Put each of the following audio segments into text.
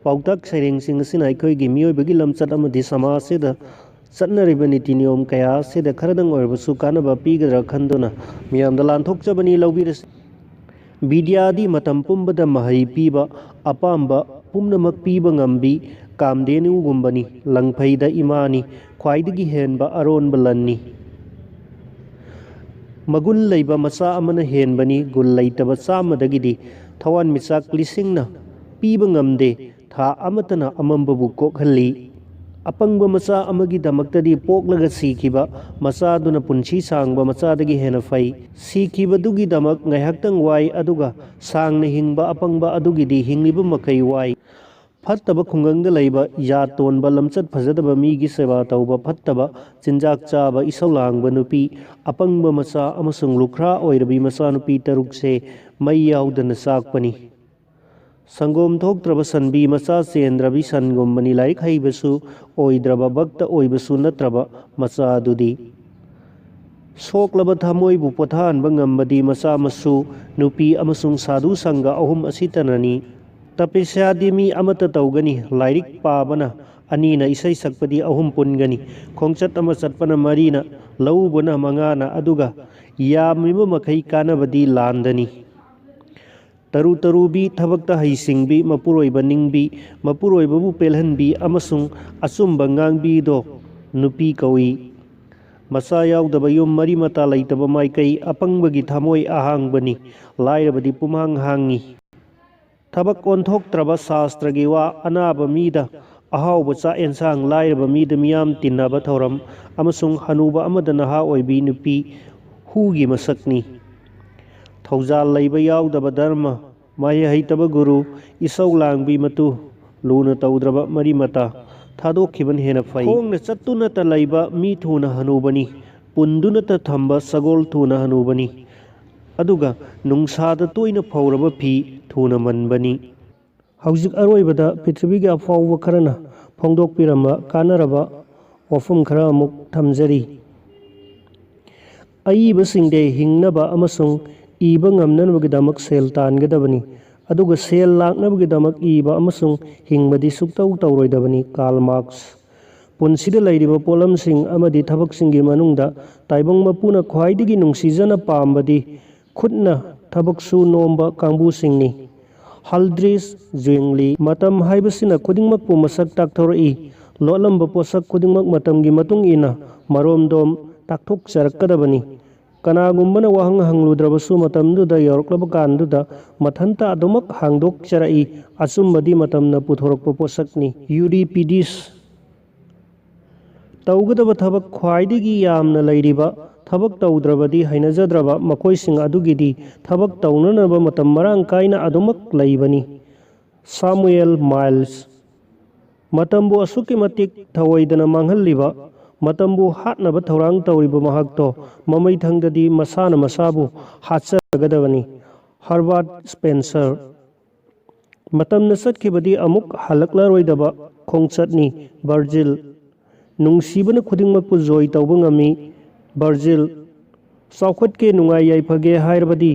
ꯄꯥꯎꯇꯥꯛ ꯁꯩꯔꯦꯡꯁꯤꯡ ꯑꯁꯤꯅ ꯑꯩꯈꯣꯏꯒꯤ ꯃꯤꯑꯣꯏꯕꯒꯤ ꯂꯝꯆꯠ ꯑꯃꯗꯤ ꯁꯃꯥꯖꯁꯤꯗ ꯆꯠꯅꯔꯤꯕ ꯅꯤꯇꯤ ꯅꯤꯌꯣꯝ ꯀꯌꯥ ꯑꯁꯤꯗ ꯈꯔꯗꯪ ꯑꯣꯏꯔꯕꯁꯨ ꯀꯥꯟꯅꯕ ꯄꯤꯒꯗ꯭ꯔꯥ ꯈꯟꯗꯨꯅ ꯃꯤꯌꯥꯝꯗ ꯂꯥꯟꯊꯣꯛꯆꯕꯅꯤ ꯂꯧꯕꯤꯔꯁꯤ꯫ ꯕꯤꯗ꯭ꯌꯥꯗꯤ ꯃꯇꯝ ꯄꯨꯝꯕꯗ ꯃꯍꯩ ꯄꯤꯕ, ꯑꯄꯥꯝꯕ ꯄꯨꯝꯅꯃꯛ ꯄꯤꯕ ꯉꯝꯕꯤ ꯀꯥꯃꯙꯦꯅꯨꯒꯨꯝꯕꯅꯤ, ꯂꯪꯐꯩꯗ ꯏꯃꯥꯅꯤ, ꯈ꯭ꯋꯥꯏꯗꯒꯤ ꯍꯦꯟꯕ ꯑꯔꯣꯟꯕ ꯂꯟꯅꯤ꯫ ꯃꯒꯨꯟ ꯂꯩꯕ ꯃꯆꯥ ꯑꯃꯅ ꯍꯦꯟꯕꯅꯤ ꯒꯨꯟ ꯂꯩꯇꯕ ꯆꯥꯝꯃꯗꯒꯤꯗꯤ, ꯊꯋꯥꯟꯃꯤꯆꯥꯛ ꯂꯤꯁꯤꯡꯅ ꯄꯤꯕ ꯉꯝꯗꯦ ꯊꯥ ꯑꯃꯠꯇꯅ ꯑꯃꯝꯕꯕꯨ ꯀꯣꯛꯍꯜꯂꯤ꯫ ꯑꯄꯪꯕ ꯃꯆꯥ ꯑꯃꯒꯤꯗꯃꯛꯇꯗꯤ ꯄꯣꯛꯂꯒ ꯁꯤꯈꯤꯕ ꯃꯆꯥꯗꯨꯅ ꯄꯨꯟꯁꯤ ꯁꯥꯡꯕ ꯃꯆꯥꯗꯒꯤ ꯍꯦꯟꯅ ꯐꯩ꯫ ꯁꯤꯈꯤꯕꯗꯨꯒꯤꯗꯃꯛ ꯉꯥꯏꯍꯥꯛꯇꯪ ꯋꯥꯏ, ꯑꯗꯨꯒ ꯁꯥꯡꯅ ꯍꯤꯡꯕ ꯑꯄꯪꯕ ꯑꯗꯨꯒꯤꯗꯤ ꯍꯤꯡꯂꯤꯕ ꯃꯈꯩ ꯋꯥꯏ꯫ ꯐꯠꯇꯕ ꯈꯨꯡꯒꯪꯗ ꯂꯩꯕ, ꯌꯥ ꯇꯣꯟꯕ, ꯂꯝꯆꯠ ꯐꯖꯗꯕ, ꯃꯤꯒꯤ ꯁꯦꯕꯥ ꯇꯧꯕ, ꯐꯠꯇꯕ ꯆꯤꯟꯖꯥꯛ ꯆꯥꯕ, ꯏꯁꯧ ꯂꯥꯡꯕ ꯅꯨꯄꯤ, ꯑꯄꯪꯕ ꯃꯆꯥ ꯑꯃꯁꯨꯡ ꯂꯨꯈ꯭ꯔꯥ ꯑꯣꯏꯔꯕꯤ ꯃꯆꯥꯅꯨꯄꯤ ꯇꯔꯨꯛꯁꯦ ꯃꯩ ꯌꯥꯎꯗꯅ ꯆꯥꯛꯄꯅꯤ꯫ ꯁꯪꯒꯣꯝ ꯊꯣꯛꯇ꯭ꯔꯕ ꯁꯟꯕꯤ ꯃꯆꯥ ꯆꯦꯟꯗ꯭ꯔꯕꯤ ꯁꯟꯒꯨꯝꯕꯅꯤ ꯂꯥꯏꯔꯤꯛ ꯍꯩꯕꯁꯨ ꯑꯣꯏꯗ꯭ꯔꯕ, ꯚꯛꯇ ꯑꯣꯏꯕꯁꯨ ꯅꯠꯇ꯭ꯔꯕ ꯃꯆꯥꯗꯨꯗꯤ꯫ ꯁꯣꯛꯂꯕ ꯊꯃꯣꯏꯕꯨ ꯄꯣꯊꯥꯍꯟꯕ ꯉꯝꯕꯗꯤ ꯃꯆꯥ ꯃꯁꯨ, ꯅꯨꯄꯤ ꯑꯃꯁꯨꯡ ꯁꯥꯙꯨ ꯁꯪꯒ ꯑꯍꯨꯝ ꯑꯁꯤꯇꯅꯅꯤ꯫ ꯇꯄꯁ꯭ꯌꯥꯗꯤ ꯃꯤ ꯑꯃꯠꯇ ꯇꯧꯒꯅꯤ, ꯂꯥꯏꯔꯤꯛ ꯄꯥꯕꯅ ꯑꯅꯤꯅ, ꯏꯁꯩ ꯁꯛꯄꯗꯤ ꯑꯍꯨꯝ ꯄꯨꯟꯒꯅꯤ, ꯈꯣꯡꯆꯠ ꯑꯃ ꯆꯠꯄꯅ ꯃꯔꯤꯅ, ꯂꯧꯎꯕꯅ ꯃꯉꯥꯅ, ꯑꯗꯨꯒ ꯌꯥꯝꯂꯤꯕ ꯃꯈꯩ ꯀꯥꯟꯅꯕꯗꯤ ꯂꯥꯟꯗꯅꯤ꯫ ꯇꯔꯨ ꯇꯔꯨꯕꯤ, ꯊꯕꯛꯇ ꯍꯩꯁꯤꯡꯕꯤ, ꯃꯄꯨꯔꯣꯏꯕ ꯅꯤꯡꯕꯤ, ꯃꯄꯨꯔꯣꯏꯕꯕꯨ ꯄꯦꯜꯍꯟꯕꯤ ꯑꯃꯁꯨꯡ ꯑꯆꯨꯝꯕ ꯉꯥꯡꯕꯤꯗꯣ ꯅꯨꯄꯤ ꯀꯧꯏ꯫ ꯃꯆꯥ ꯌꯥꯎꯗꯕ ꯌꯨꯝ, ꯃꯔꯤ ꯃꯇꯥ ꯂꯩꯇꯕ ꯃꯥꯏꯀꯩ, ꯑꯄꯪꯕꯒꯤ ꯊꯃꯣꯏ ꯑꯍꯥꯡꯕꯅꯤ, ꯂꯥꯏꯔꯕꯗꯤ ꯄꯨꯝꯍꯥꯡ ꯍꯥꯡꯉꯤ꯫ ꯊꯕꯛ ꯑꯣꯟꯊꯣꯛꯇ꯭ꯔꯕ ꯁꯥꯁꯇ꯭ꯔꯒꯤ ꯋꯥ, ꯑꯅꯥꯕ ꯃꯤꯗ ꯑꯍꯥꯎꯕ ꯆꯥꯛ ꯑꯦꯟꯁꯥꯡ, ꯂꯥꯏꯔꯕ ꯃꯤꯗ ꯃꯤꯌꯥꯝ ꯇꯤꯟꯅꯕ ꯊꯧꯔꯝ, ꯑꯃꯁꯨꯡ ꯍꯅꯨꯕ ꯑꯃꯗ ꯅꯍꯥ ꯑꯣꯏꯕꯤ ꯅꯨꯄꯤ ꯍꯨꯒꯤ ꯃꯁꯛꯅꯤ꯫ ꯊꯧꯖꯥꯜ ꯂꯩꯕ ꯌꯥꯎꯗꯕ ꯙꯔꯃ, ꯃꯍꯩ ꯍꯩꯇꯕ ꯒꯨꯔꯨ, ꯏꯁꯧ ꯂꯥꯡꯕꯤ ꯃꯇꯨ, ꯂꯨꯅ ꯇꯧꯗ꯭ꯔꯕ ꯃꯔꯤ ꯃꯇꯥ, ꯊꯥꯗꯣꯛꯈꯤꯕꯅ ꯍꯦꯟꯅ ꯐꯩ꯫ ꯈꯣꯡꯅ ꯆꯠꯇꯨꯅꯇ ꯂꯩꯕ ꯃꯤ ꯊꯨꯅ ꯍꯅꯨꯕꯅꯤ, ꯄꯨꯟꯗꯨꯅꯇ ꯊꯝꯕ ꯁꯒꯣꯜ ꯊꯨꯅ ꯍꯅꯨꯕꯅꯤ, ꯑꯗꯨꯒ ꯅꯨꯡꯁꯥꯗ ꯇꯣꯏꯅ ꯐꯧꯔꯕ ꯐꯤ ꯊꯨꯅ ꯃꯟꯕꯅꯤ꯫ ꯍꯧꯖꯤꯛ ꯑꯔꯣꯏꯕꯗ ꯄ꯭ꯔꯤꯊꯤꯕꯤꯒꯤ ꯑꯐꯥꯎꯕ ꯈꯔꯅ ꯐꯣꯡꯗꯣꯛꯄꯤꯔꯝꯕ ꯀꯥꯟꯅꯔꯕ ꯋꯥꯐꯝ ꯈꯔ ꯑꯃꯨꯛ ꯊꯝꯖꯔꯤ꯫ ꯑꯏꯕꯁꯤꯡꯗꯤ ꯍꯤꯡꯅꯕ ꯑꯃꯁꯨꯡ ꯏꯕ ꯉꯝꯅꯕꯒꯤꯗꯃꯛ ꯁꯦꯜ ꯇꯥꯟꯒꯗꯕꯅꯤ, ꯑꯗꯨꯒ ꯁꯦꯜ ꯂꯥꯛꯅꯕꯒꯤꯗꯃꯛ ꯏꯕ ꯑꯃꯁꯨꯡ ꯍꯤꯡꯕꯗꯤ ꯁꯨꯛꯇꯧ ꯇꯧꯔꯣꯏꯗꯕꯅꯤ꯫ Carl marks. ꯄꯨꯟꯁꯤꯗ ꯂꯩꯔꯤꯕ ꯄꯣꯠꯂꯝꯁꯤꯡ ꯑꯃꯗꯤ ꯊꯕꯛꯁꯤꯡꯒꯤ ꯃꯅꯨꯡꯗ ꯇꯥꯏꯕꯪ ꯃꯄꯨꯅ ꯈ꯭ꯋꯥꯏꯗꯒꯤ ꯅꯨꯡꯁꯤꯖꯅ ꯄꯥꯝꯕꯗꯤ ꯈꯨꯠꯅ ꯊꯕꯛ ꯁꯨ ꯅꯣꯝꯕ ꯀꯥꯡꯕꯨꯁꯤꯡꯅꯤ꯫ ꯍꯜꯗ꯭ꯔꯤꯁ ꯖ꯭ꯋꯤꯡꯂꯤ꯫ ꯃꯇꯝ ꯍꯥꯏꯕꯁꯤꯅ ꯈꯨꯗꯤꯡꯃꯛꯄꯨ ꯃꯁꯛ ꯇꯥꯛꯊꯣꯔꯛꯏ꯫ ꯂꯣꯠꯂꯝꯕ ꯄꯣꯠꯁꯛ ꯈꯨꯗꯤꯡꯃꯛ ꯃꯇꯝꯒꯤ ꯃꯇꯨꯡ ꯏꯟꯅ ꯃꯔꯣꯝꯗꯣꯝ ꯇꯥꯛꯊꯣꯛꯆꯔꯛꯀꯗꯕꯅꯤ꯫ ꯀꯅꯥꯒꯨꯝꯕꯅ ꯋꯥꯍꯪ ꯍꯪꯂꯨꯗ꯭ꯔꯕꯁꯨ ꯃꯇꯝꯗꯨꯗ ꯌꯧꯔꯛꯂꯕ ꯀꯥꯟꯗꯨꯗ ꯃꯊꯟꯇ ꯑꯗꯨꯃꯛ ꯍꯥꯡꯗꯣꯛꯆꯔꯛꯏ꯫ ꯑꯆꯨꯝꯕꯗꯤ ꯃꯇꯝꯅ ꯄꯨꯊꯣꯔꯛꯄ ꯄꯣꯠꯁꯛꯅꯤ꯫ ꯌꯨꯔꯤꯄꯤꯗꯤꯁ꯫ ꯇꯧꯒꯗꯕ ꯊꯕꯛ ꯈ꯭ꯋꯥꯏꯗꯒꯤ ꯌꯥꯝꯅ ꯂꯩꯔꯤꯕ, ꯊꯕꯛ ꯇꯧꯗ꯭ꯔꯕꯗꯤ ꯍꯩꯅꯖꯗ꯭ꯔꯕ ꯃꯈꯣꯏꯁꯤꯡ ꯑꯗꯨꯒꯤꯗꯤ ꯊꯕꯛ ꯇꯧꯅꯅꯕ ꯃꯇꯝ ꯃꯔꯥꯡ ꯀꯥꯏꯅ ꯑꯗꯨꯃꯛ ꯂꯩꯕꯅꯤ꯫ ꯁꯥꯃꯨꯑꯦꯜ ꯃꯥꯏꯜꯁ꯫ ꯃꯇꯝꯕꯨ ꯑꯁꯨꯛꯀꯤ ꯃꯇꯤꯛ ꯊꯑꯣꯏꯗꯅ ꯃꯥꯡꯍꯜꯂꯤꯕ, ꯃꯇꯝꯕꯨ ꯍꯥꯠꯅꯕ ꯊꯧꯔꯥꯡ ꯇꯧꯔꯤꯕ ꯃꯍꯥꯛꯇꯣ ꯃꯃꯩꯊꯪꯗꯗꯤ ꯃꯁꯥꯅ ꯃꯁꯥꯕꯨ ꯍꯥꯠꯆꯔꯒꯗꯕꯅꯤ꯫ ꯍꯔꯕꯥꯔꯠ ꯁ꯭ꯄꯦꯟꯁꯔ꯫ ꯃꯇꯝꯅ ꯆꯠꯈꯤꯕꯗꯤ ꯑꯃꯨꯛ ꯍꯜꯂꯛꯂꯔꯣꯏꯗꯕ ꯈꯣꯡꯆꯠꯅꯤ꯫ ꯚꯔꯖꯤꯜ꯫ ꯅꯨꯡꯁꯤꯕꯅ ꯈꯨꯗꯤꯡꯃꯛꯄꯨ ꯖꯣꯏ ꯇꯧꯕ ꯉꯝꯃꯤ꯫ ꯚꯔꯖꯤꯜ꯫ ꯆꯥꯎꯈꯠꯀꯦ, ꯅꯨꯡꯉꯥꯏ ꯌꯥꯏꯐꯒꯦ ꯍꯥꯏꯔꯕꯗꯤ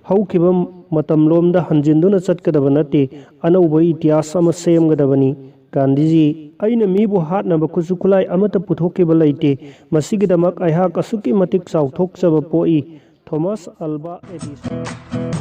ꯍꯧꯈꯤꯕ ꯃꯇꯝꯂꯣꯝꯗ ꯍꯟꯖꯤꯟꯗꯨꯅ ꯆꯠꯀꯗꯕ ꯅꯠꯇꯦ, ꯑꯅꯧꯕ ꯏꯇꯤꯍꯥꯁ ꯑꯃ ꯁꯦꯝꯒꯗꯕꯅꯤ꯫ ꯒꯥꯟꯙꯤꯖꯤ꯫ ꯑꯩꯅ ꯃꯤꯕꯨ ꯍꯥꯠꯅꯕ ꯈꯨꯠꯁꯨ ꯈꯨꯠꯂꯥꯏ ꯑꯃꯠꯇ ꯄꯨꯊꯣꯛꯈꯤꯕ ꯂꯩꯇꯦ, ꯃꯁꯤꯒꯤꯗꯃꯛ ꯑꯩꯍꯥꯛ ꯑꯁꯨꯛꯀꯤ ꯃꯇꯤꯛ ꯆꯥꯎꯊꯣꯛꯆꯕ ꯄꯣꯛꯏ꯫ Thomas Alva Edison.